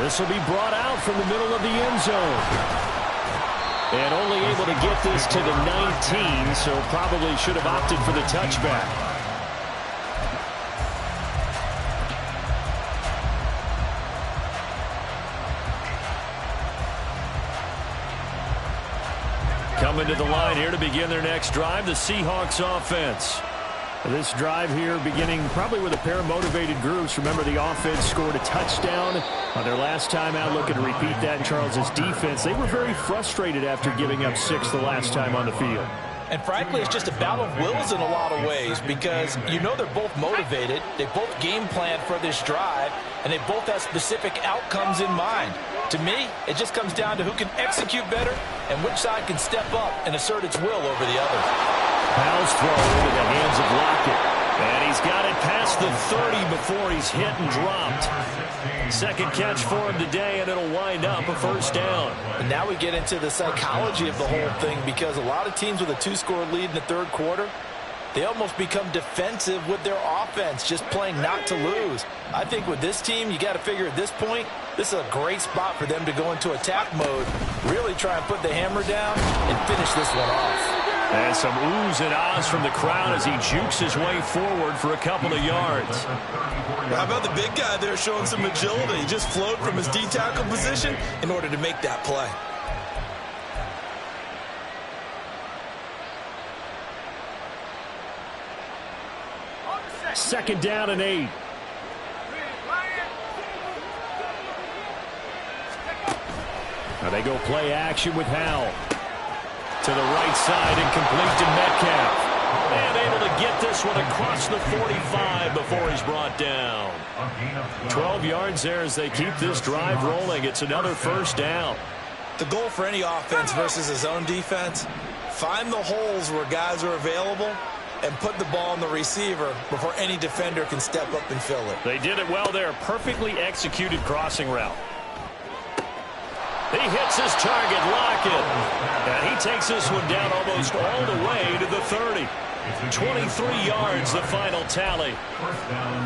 [SPEAKER 2] This will be brought out from the middle of the end zone. And only able to get this to the 19, so probably should have opted for the touchback.
[SPEAKER 1] Coming to the line here to begin their next drive, the Seahawks offense.
[SPEAKER 2] This drive here beginning probably with a pair of motivated groups. Remember, the offense scored a touchdown on their last time out. Looking to repeat that in Charles's defense. They were very frustrated after giving up 6 the last time on the field.
[SPEAKER 4] And frankly, it's just a battle of wills in a lot of ways because you know they're both motivated. They both game planned for this drive, and they both have specific outcomes in mind. To me, it just comes down to who can execute better and which side can step up and assert its will over the other.
[SPEAKER 2] Powell's throw into the hands of Lockett.
[SPEAKER 1] And he's got it past the 30 before he's hit and dropped. Second catch for him today, and it'll wind up a first down.
[SPEAKER 4] And now we get into the psychology of the whole thing because a lot of teams with a 2-score lead in the third quarter, they almost become defensive with their offense, just playing not to lose. I think with this team, you got to figure at this point, this is a great spot for them to go into attack mode, really try and put the hammer down and finish this one off.
[SPEAKER 1] And some oohs and ahs from the crowd as he jukes his way forward for a couple of yards.
[SPEAKER 4] How about the big guy there showing some agility? He just flowed from his D-tackle position in order to make that play.
[SPEAKER 2] Second down and 8. Now they go play action with Howell. To the right side and complete to Metcalf. And able to get this one across the 45 before he's brought down.
[SPEAKER 1] 12 yards there as they keep this drive rolling. It's another first down.
[SPEAKER 4] The goal for any offense versus his own defense, find the holes where guys are available and put the ball on the receiver before any defender can step up and fill it.
[SPEAKER 1] They did it well there. Perfectly executed crossing route. He hits his target, Lockett. And he takes this one down almost all the way to the 30. 23 yards, the final tally.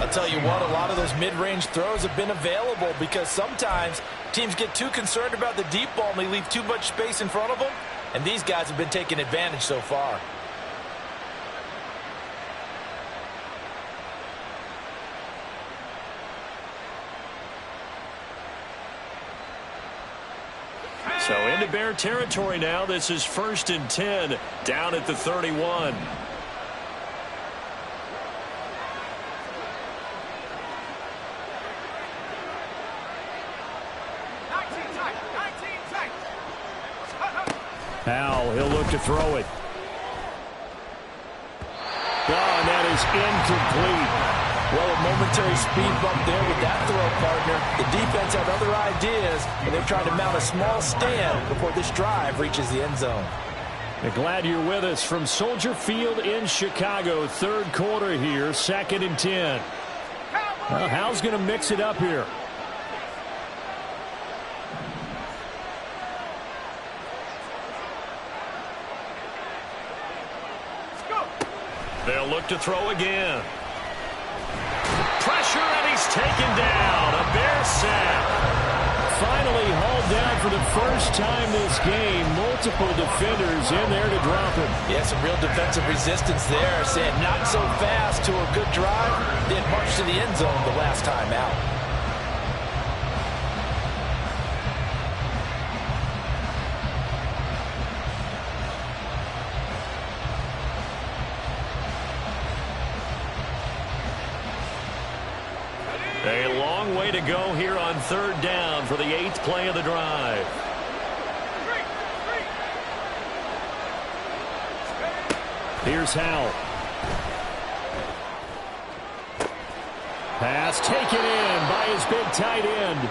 [SPEAKER 4] I'll tell you what, a lot of those mid-range throws have been available because sometimes teams get too concerned about the deep ball and they leave too much space in front of them. And these guys have been taking advantage so far.
[SPEAKER 1] into Bear territory now. This is 1st and 10 down at the 31.
[SPEAKER 2] Now he'll look to throw it. Oh, and that is incomplete.
[SPEAKER 4] Well, a momentary speed bump there with that throw, partner. The defense had other ideas, and they're trying to mount a small stand before this drive reaches the end zone.
[SPEAKER 2] Glad you're with us from Soldier Field in Chicago. Third quarter here, 2nd and 10. Well, Hal's going to mix it up here.
[SPEAKER 1] They'll look to throw again. Pressure, and he's taken down. A Bear sack.
[SPEAKER 2] Finally hauled down for the first time this game. Multiple defenders in there to drop him.
[SPEAKER 4] Yeah, some real defensive resistance there. Saying not so fast to a good drive. Then march to the end zone the last time out.
[SPEAKER 1] A long way to go here on 3rd down for the 8th play of the drive.
[SPEAKER 2] Here's Hal. Pass taken in by his big tight end.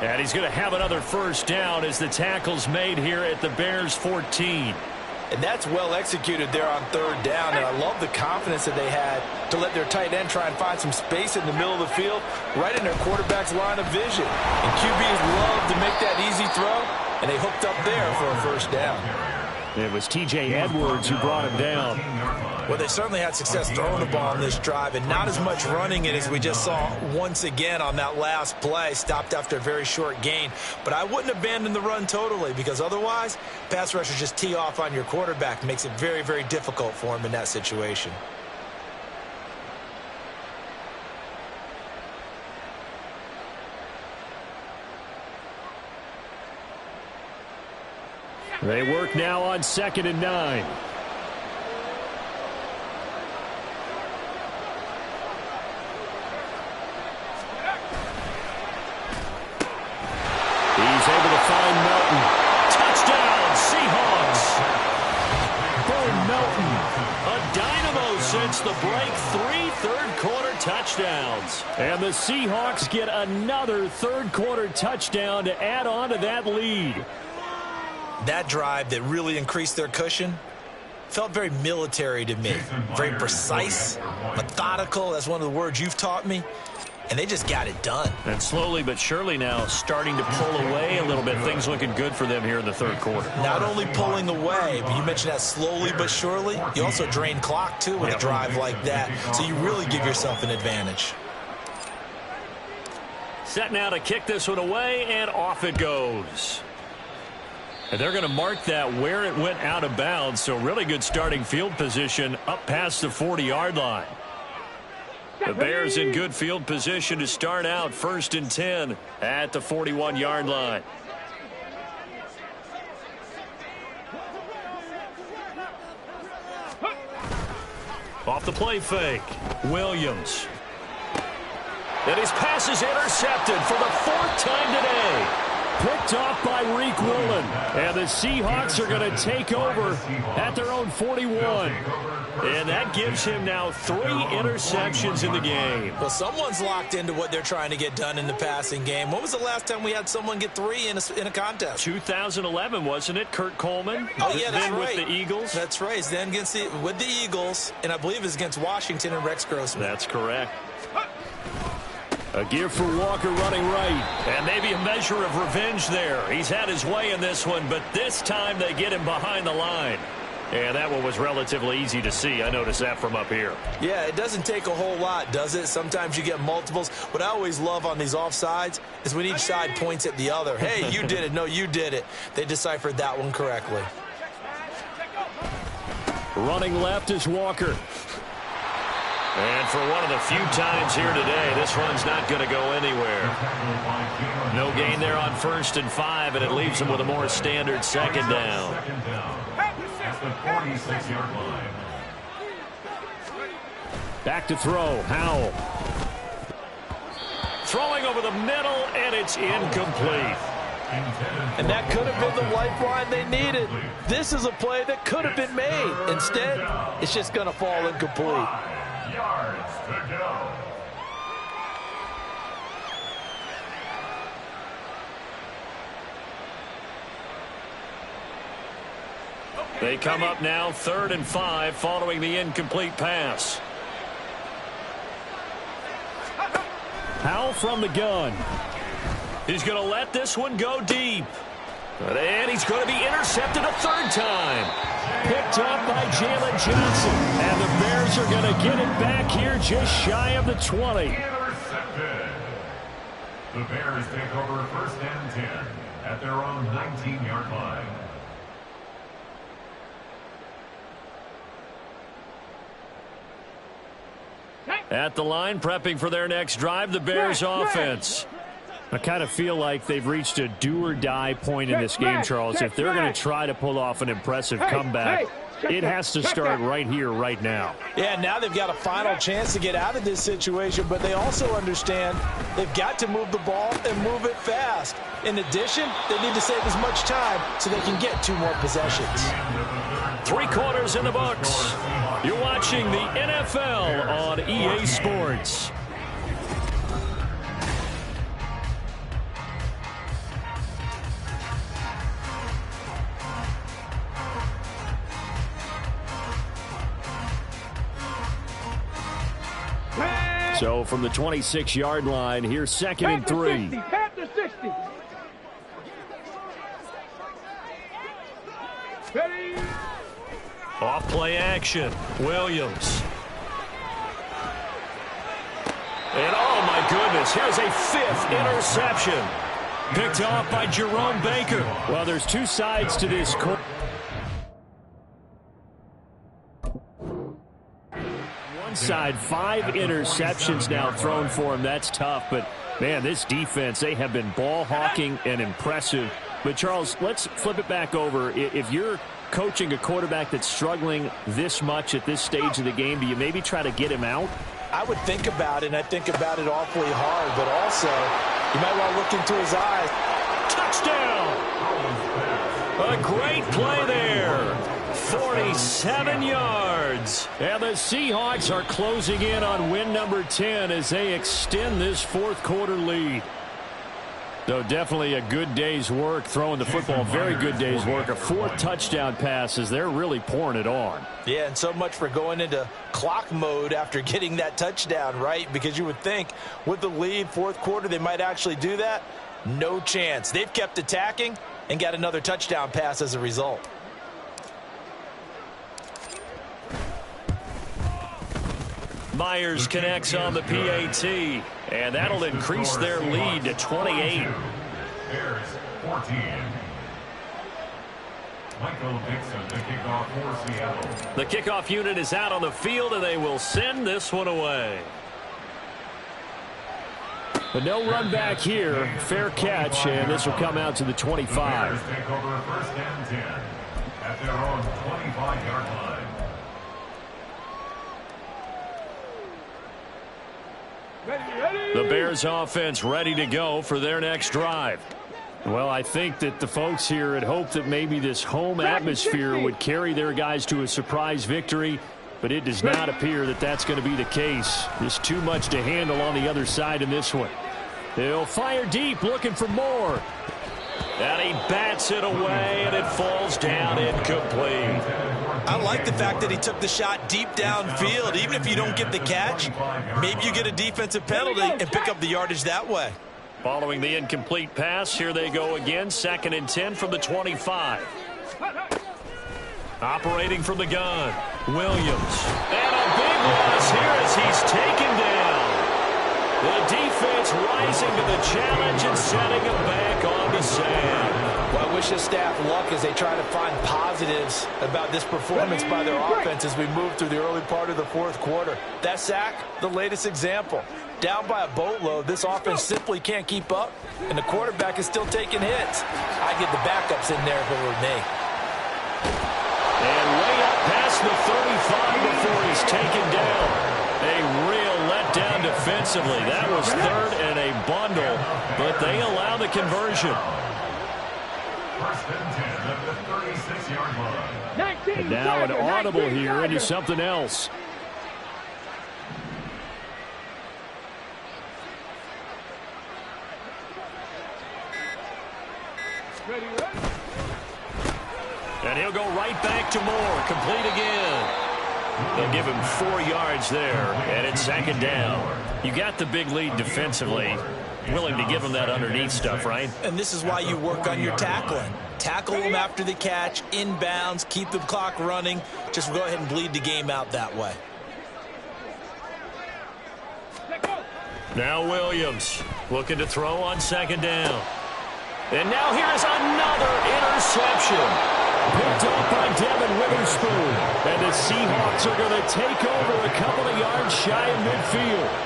[SPEAKER 1] And he's going to have another 1st down as the tackle's made here at the Bears' 14.
[SPEAKER 4] And that's well executed there on 3rd down, and I love the confidence that they had to let their tight end try and find some space in the middle of the field, right in their quarterback's line of vision. And QBs love to make that easy throw, and they hooked up there for a 1st down.
[SPEAKER 2] It was T.J. Edwards who brought him down.
[SPEAKER 4] Well, they certainly had success throwing the ball on this drive, and not as much running it as we just saw once again on that last play. Stopped after a very short gain. But I wouldn't abandon the run totally, because otherwise, pass rushers just tee off on your quarterback. Makes it very, very difficult for him in that situation.
[SPEAKER 2] They work now on 2nd and 9. He's able to find Melton.
[SPEAKER 1] Touchdown, Seahawks.
[SPEAKER 2] Burn Melton.
[SPEAKER 1] A dynamo since the break. 3 third-quarter touchdowns.
[SPEAKER 2] And the Seahawks get another third-quarter touchdown to add on to that lead.
[SPEAKER 4] That drive that really increased their cushion felt very military to me. Very precise, methodical. That's one of the words you've taught me. And they just got it done.
[SPEAKER 1] And slowly but surely now starting to pull away a little bit. Things looking good for them here in the 3rd quarter.
[SPEAKER 4] Not only pulling away, but you mentioned that slowly but surely. You also drain clock, too, with a drive like that. So you really give yourself an advantage.
[SPEAKER 1] Set now to kick this one away, and off it goes. And they're going to mark that where it went out of bounds. So really good starting field position up past the 40-yard line. The Bears in good field position to start out 1st and 10 at the 41-yard line. Off the play fake, Williams. And his pass is intercepted for the 4th time today.
[SPEAKER 2] Picked off by Reek Woolen. And the Seahawks are going to take over at their own 41.
[SPEAKER 1] And that gives him now 3 interceptions in the game.
[SPEAKER 4] Well, someone's locked into what they're trying to get done in the passing game. When was the last time we had someone get 3 in a contest?
[SPEAKER 1] 2011, wasn't it? Kurt Coleman.
[SPEAKER 4] Oh, yeah, that's
[SPEAKER 1] then
[SPEAKER 4] right.
[SPEAKER 1] with the Eagles.
[SPEAKER 4] That's right. Then with the Eagles, and I believe it's against Washington and Rex Grossman.
[SPEAKER 1] That's correct.
[SPEAKER 2] A give for Walker running right.
[SPEAKER 1] And maybe a measure of revenge there. He's had his way in this one, but this time they get him behind the line. And that one was relatively easy to see. I noticed that from up here.
[SPEAKER 4] Yeah, it doesn't take a whole lot, does it? Sometimes you get multiples. What I always love on these offsides is when each side points at the other. Hey, you did it. No, you did it. They deciphered that one correctly.
[SPEAKER 2] Running left is Walker.
[SPEAKER 1] And for one of the few times here today, this run's not going to go anywhere. No gain there on 1st and 5, and it leaves them with a more standard second down.
[SPEAKER 5] At the 46-yard line.
[SPEAKER 2] Back to throw, Howell.
[SPEAKER 1] Throwing over the middle, and it's incomplete.
[SPEAKER 4] And that could have been the lifeline they needed. This is a play that could have been made. Instead, it's just going to fall incomplete.
[SPEAKER 5] 5 yards to go.
[SPEAKER 1] They come up now 3rd and 5 following the incomplete pass.
[SPEAKER 2] Howell from the gun.
[SPEAKER 1] He's going to let this one go deep. And he's going to be intercepted a 3rd time.
[SPEAKER 2] Picked up by Jalen Johnson. And the Bears are going to get it back here just shy of the 20.
[SPEAKER 5] Intercepted. The Bears take over 1st and 10 at their own 19-yard line.
[SPEAKER 1] At the line, prepping for their next drive, the Bears offense.
[SPEAKER 2] I kind of feel like they've reached a do-or-die point in this game, Charles. If they're going to try to pull off an impressive comeback, it has to start right here, right now.
[SPEAKER 4] Yeah, now they've got a final chance to get out of this situation, but they also understand they've got to move the ball and move it fast. In addition, they need to save as much time so they can get 2 more possessions.
[SPEAKER 1] 3 quarters in the books. You're watching the NFL on EA Sports.
[SPEAKER 2] So from the 26-yard line, here's 2nd and 3.
[SPEAKER 1] Off play action. Williams. And oh my goodness, here's a 5th interception. Picked off by Jerome Baker.
[SPEAKER 2] Well, there's 2 sides to this court. One side, 5 interceptions now thrown for him. That's tough, but man, this defense, they have been ball hawking and impressive. But Charles, let's flip it back over. If you're coaching a quarterback that's struggling this much at this stage of the game, do you maybe try to get him out?
[SPEAKER 4] I would think about it, and I think about it awfully hard, but also you might want to look into his eyes.
[SPEAKER 1] Touchdown! A great play there. 47 yards.
[SPEAKER 2] And the Seahawks are closing in on win number 10 as they extend this 4th quarter lead. So definitely a good day's work throwing the football. Very good day's work. A 4th touchdown pass as they're really pouring it on.
[SPEAKER 4] Yeah, and so much for going into clock mode after getting that touchdown, right? Because you would think with the lead, 4th quarter, they might actually do that. No chance. They've kept attacking and got another touchdown pass as a result.
[SPEAKER 1] Myers connects on the PAT, and that'll increase their lead to 28.
[SPEAKER 5] Bears 14. Michael Dixon, the kickoff for Seattle.
[SPEAKER 1] The kickoff unit is out on the field, and they will send this one away.
[SPEAKER 2] But no run back here. Fair catch, and this will come out to the 25.
[SPEAKER 5] The Bears take over 1st and 10 at their own 25-yard line.
[SPEAKER 1] The Bears offense ready to go for their next drive.
[SPEAKER 2] Well, I think that the folks here had hoped that maybe this home atmosphere would carry their guys to a surprise victory, but it does not appear that that's going to be the case. There's too much to handle on the other side in this one. They'll fire deep, looking for more.
[SPEAKER 1] And he bats it away, and it falls down incomplete.
[SPEAKER 4] I like the fact that he took the shot deep downfield. Even if you don't get the catch, maybe you get a defensive penalty and pick up the yardage that way.
[SPEAKER 1] Following the incomplete pass, here they go again. 2nd and 10 from the 25. Operating from the gun, Williams. And a big loss here as he's taken down. The defense rising to the challenge and setting him back on the sand.
[SPEAKER 4] Well, I wish his staff luck as they try to find positives about this performance by their offense as we move through the early part of the fourth quarter. That sack, the latest example. Down by a boatload, this offense simply can't keep up, and the quarterback is still taking hits. I'd get the backups in there if it were me.
[SPEAKER 1] And way up past the 35 before he's taken down. A real letdown defensively. That was third and a bundle, but they allow the conversion.
[SPEAKER 5] First and 10 at the 36-yard line.
[SPEAKER 2] And now an audible here into something else.
[SPEAKER 1] And he'll go right back to Moore. Complete again. They'll give him 4 yards there, and it's second down. You got the big lead defensively. Willing to give him that underneath stuff, right?
[SPEAKER 4] And this is why you work on your tackling. Tackle them after the catch, inbounds, keep the clock running. Just go ahead and bleed the game out that way.
[SPEAKER 1] Now Williams looking to throw on second down. And now here's another interception.
[SPEAKER 2] Picked up by Devin Witherspoon. And the Seahawks are going to take over a couple of yards shy of midfield.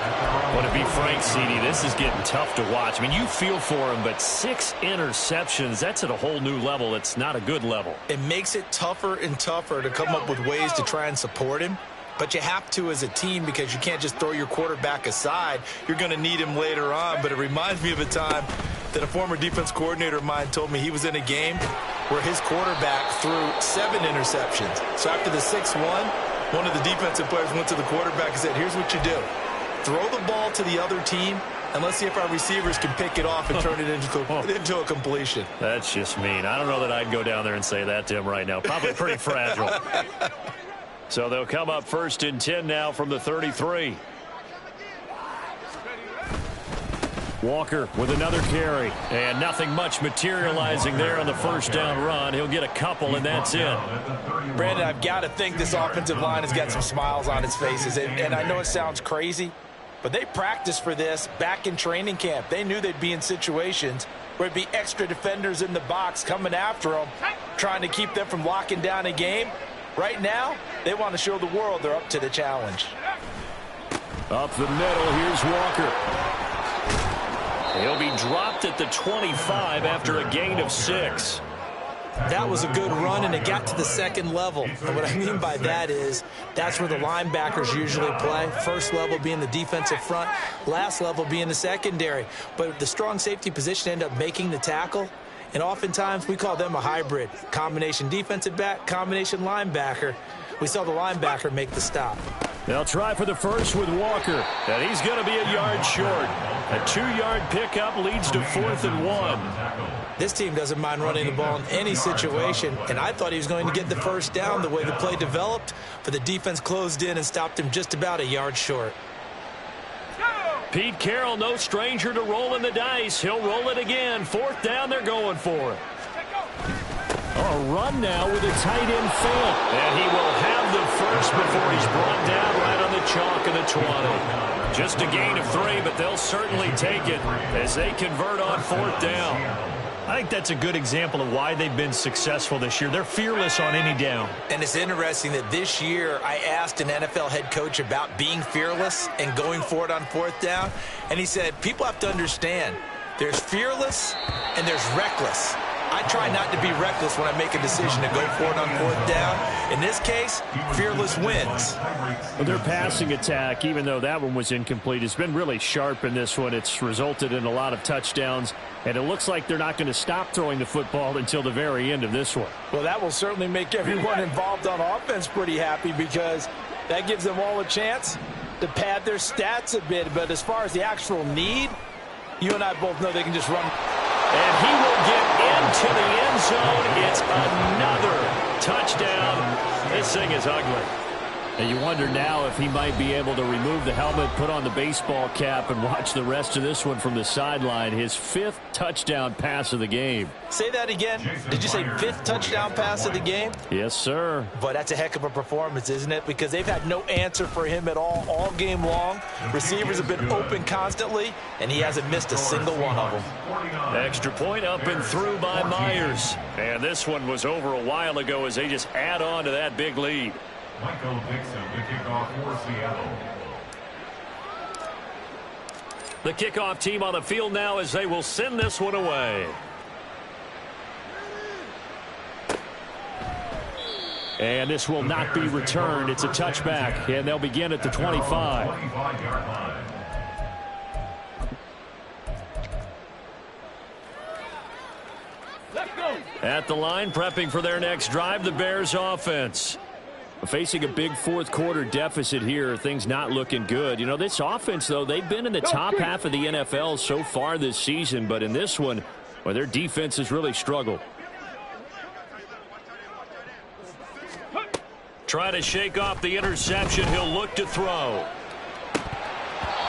[SPEAKER 1] Well, to be frank, CD, this is getting tough to watch. I mean, you feel for him, but 6 interceptions, that's at a whole new level. It's not a good level.
[SPEAKER 4] It makes it tougher and tougher to come up with ways to try and support him. But you have to as a team because you can't just throw your quarterback aside. You're going to need him later on. But it reminds me of a time that a former defense coordinator of mine told me he was in a game where his quarterback threw 7 interceptions. So after the 6th one of the defensive players went to the quarterback and said, here's what you do. Throw the ball to the other team, and let's see if our receivers can pick it off and turn it into a completion.
[SPEAKER 1] That's just mean. I don't know that I'd go down there and say that to him right now. Probably pretty fragile. So they'll come up first and 10 now from the 33.
[SPEAKER 2] Walker with another carry.
[SPEAKER 1] And nothing much materializing there on the first down run. He'll get a couple, and that's it.
[SPEAKER 4] Brandon, I've got to think this offensive line has got some smiles on its faces. And I know it sounds crazy, but they practiced for this back in training camp. They knew they'd be in situations where it'd be extra defenders in the box coming after them, trying to keep them from locking down a game. Right now, they want to show the world they're up to the challenge.
[SPEAKER 2] Up the middle, here's Walker.
[SPEAKER 1] He'll be dropped at the 25 after a gain of 6.
[SPEAKER 4] That was a good run, and it got to the second level. And what I mean by that is that's where the linebackers usually play. First level being the defensive front, last level being the secondary. But the strong safety position ended up making the tackle. And oftentimes we call them a hybrid. Combination defensive back, combination linebacker. We saw the linebacker make the stop.
[SPEAKER 2] They'll try for the first with Walker.
[SPEAKER 1] And he's going to be a yard short. A 2-yard pickup leads to 4th and 1.
[SPEAKER 4] This team doesn't mind running the ball in any situation, and I thought he was going to get the first down the way the play developed, but the defense closed in and stopped him just about a yard short.
[SPEAKER 1] Pete Carroll, no stranger to rolling the dice. He'll roll it again. 4th down, they're going for it.
[SPEAKER 2] A run now with a tight end Fant.
[SPEAKER 1] And he will have the first before he's brought down right on the chalk of the 20. Just a gain of 3, but they'll certainly take it as they convert on 4th down. I think that's a good example of why they've been successful this year. They're fearless on any down.
[SPEAKER 4] And it's interesting that this year I asked an NFL head coach about being fearless and going for it on 4th down. And he said, people have to understand, there's fearless and there's reckless. I try not to be reckless when I make a decision to go for it on 4th down. In this case, fearless wins.
[SPEAKER 2] Well, their passing attack, even though that one was incomplete, has been really sharp in this one. It's resulted in a lot of touchdowns, and it looks like they're not going to stop throwing the football until the very end of this one.
[SPEAKER 4] Well, that will certainly make everyone involved on offense pretty happy because that gives them all a chance to pad their stats a bit. But as far as the actual need, you and I both know they can just run.
[SPEAKER 1] And he will get into the end zone. It's another touchdown. This thing is ugly.
[SPEAKER 2] And you wonder now if he might be able to remove the helmet, put on the baseball cap, and watch the rest of this one from the sideline. His 5th touchdown pass of the game.
[SPEAKER 4] Say that again. Did you say 5th touchdown pass of the game?
[SPEAKER 2] Yes, sir.
[SPEAKER 4] But that's a heck of a performance, isn't it? Because they've had no answer for him at all game long. Receivers have been open constantly, and he hasn't missed a single one of them.
[SPEAKER 1] Extra point up and through by Myers. And this one was over a while ago as they just add on to that big lead.
[SPEAKER 5] Michael Dixon, the kickoff for Seattle.
[SPEAKER 1] The kickoff team on the field now as they will send this one away.
[SPEAKER 2] And this will not be returned. It's a touchback, and they'll begin at the 25.
[SPEAKER 5] 25-yard line.
[SPEAKER 1] At the line, prepping for their next drive, the Bears offense.
[SPEAKER 2] Facing a big fourth-quarter deficit here, things not looking good. You know, this offense, though, they've been in the top half of the NFL so far this season, but in this one, well, their defense has really struggled.
[SPEAKER 1] Try to shake off the interception. He'll look to throw.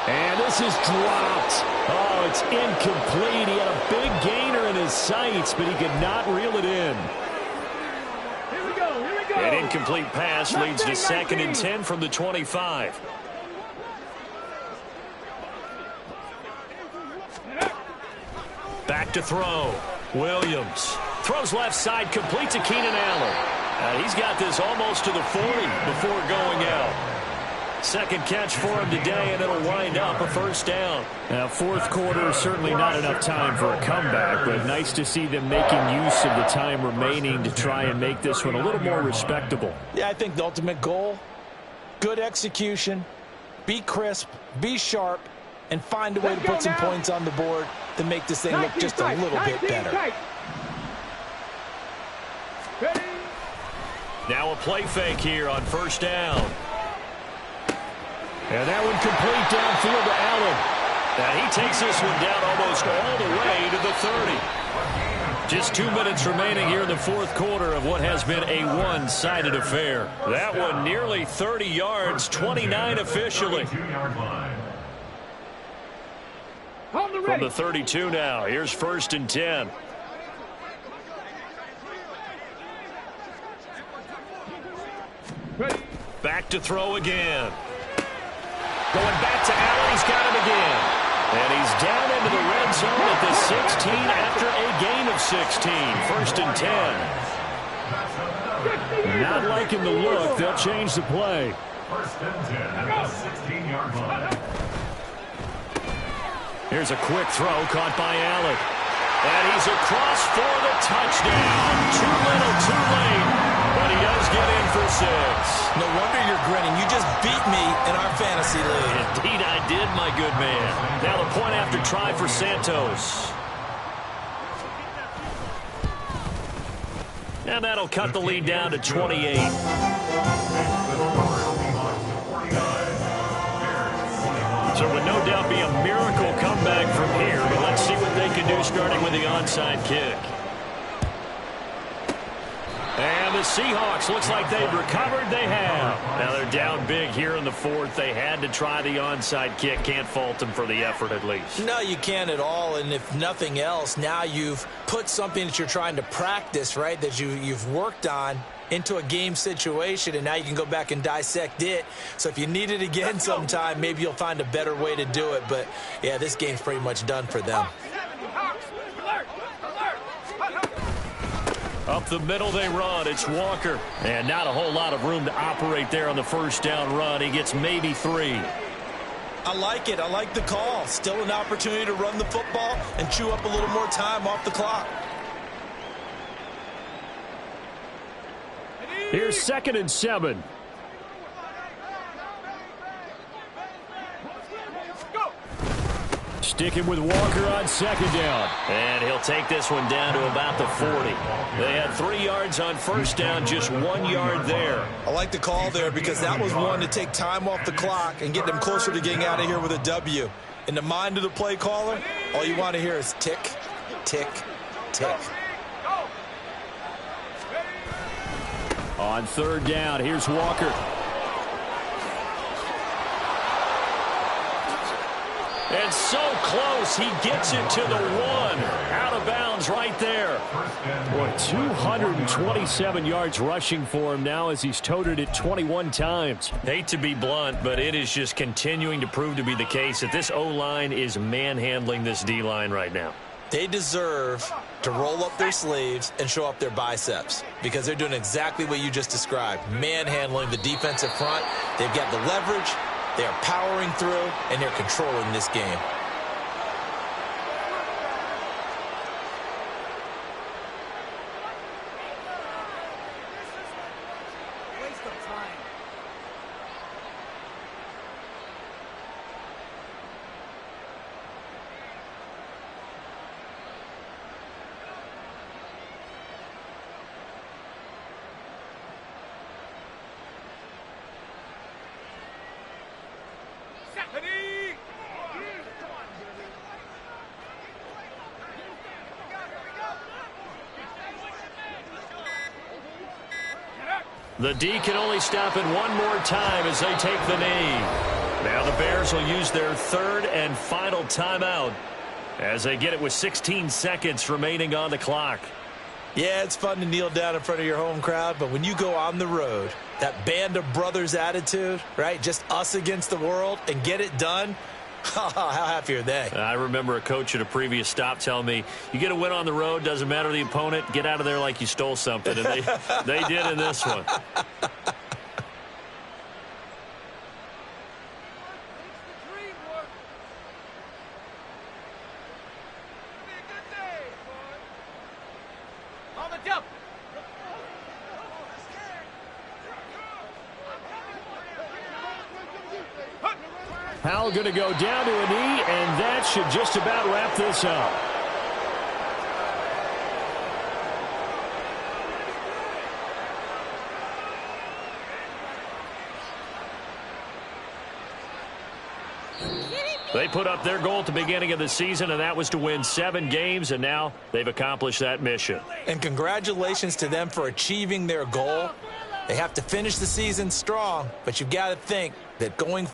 [SPEAKER 2] And this is dropped. Oh, it's incomplete. He had a big gainer in his sights, but he could not reel it in.
[SPEAKER 1] An incomplete pass leads to 2nd and 10 from the 25. Back to throw. Williams throws left side, completes to Keenan Allen. He's got this almost to the 40 before going out. 2nd catch for him today, and it'll wind up a 1st down.
[SPEAKER 2] Now, fourth quarter, certainly not enough time for a comeback, but nice to see them making use of the time remaining to try and make this one a little more respectable.
[SPEAKER 4] Yeah, I think the ultimate goal, good execution, be crisp, be sharp, and find a way to put some points on the board to make this thing look just a little bit better.
[SPEAKER 1] Now a play fake here on 1st down.
[SPEAKER 2] And that one complete downfield to Allen.
[SPEAKER 1] And he takes this one down almost all the way to the 30. Just 2 minutes remaining here in the fourth quarter of what has been a one-sided affair. That one nearly 30 yards, 29 officially. From the 32 now, here's 1st and 10. Back to throw again. Going back to Allen, he's got him again. And he's down into the red zone at the 16 after a gain of 16. 1st and 10.
[SPEAKER 2] Not liking the look. They'll change the play.
[SPEAKER 5] 1st and 10 at the 16-yard line.
[SPEAKER 1] Here's a quick throw caught by Allen. And he's across for the touchdown. Too little, too late. But he does get in for 6.
[SPEAKER 4] No wonder you're grinning. You just beat me in our fantasy league.
[SPEAKER 1] Indeed I did, my good man. Now the point after try for Santos. And that'll cut the lead down to 28. So it would no doubt be a miracle comeback from here. But let's see what they can do starting with the onside kick. And the Seahawks, looks like they've recovered. They have. Now they're down big here in the 4th. They had to try the onside kick. Can't fault them for the effort at least.
[SPEAKER 4] No, you can't at all. And if nothing else, now you've put something that you're trying to practice, right, that you've worked on into a game situation, and now you can go back and dissect it. So if you need it again sometime, maybe you'll find a better way to do it. But, yeah, this game's pretty much done for them.
[SPEAKER 1] Up the middle they run. It's Walker. And not a whole lot of room to operate there on the 1st down run. He gets maybe 3.
[SPEAKER 4] I like it. I like the call. Still an opportunity to run the football and chew up a little more time off the clock.
[SPEAKER 2] Here's 2nd and 7. Sticking with Walker on 2nd down.
[SPEAKER 1] And he'll take this one down to about the 40. They had 3 yards on 1st down, just 1 yard there.
[SPEAKER 4] I like the call there because that was one to take time off the clock and get them closer to getting out of here with a W. In the mind of the play caller, all you want to hear is tick, tick, tick.
[SPEAKER 2] On 3rd down, here's Walker. And so close, he gets it to the 1. Out of bounds right there. Boy, 227 yards rushing for him now as he's toted it 21 times.
[SPEAKER 1] Hate to be blunt, but it is just continuing to prove to be the case that this O-line is manhandling this D-line right now.
[SPEAKER 4] They deserve to roll up their sleeves and show up their biceps because they're doing exactly what you just described, manhandling the defensive front. They've got the leverage, they are powering through, and they're controlling this game.
[SPEAKER 1] The D can only stop it one more time as they take the knee. Now the Bears will use their third and final timeout as they get it with 16 seconds remaining on the clock.
[SPEAKER 4] Yeah, it's fun to kneel down in front of your home crowd, but when you go on the road, that band of brothers attitude, right, just us against the world, and get it done, how happy are they?
[SPEAKER 1] I remember a coach at a previous stop telling me, you get a win on the road, doesn't matter the opponent, get out of there like you stole something. And they did in this one.
[SPEAKER 2] Powell going to go down to a knee, and that should just about wrap this up.
[SPEAKER 1] They put up their goal at the beginning of the season, and that was to win 7 games, and now they've accomplished that mission.
[SPEAKER 4] And congratulations to them for achieving their goal. They have to finish the season strong, but you've got to think that going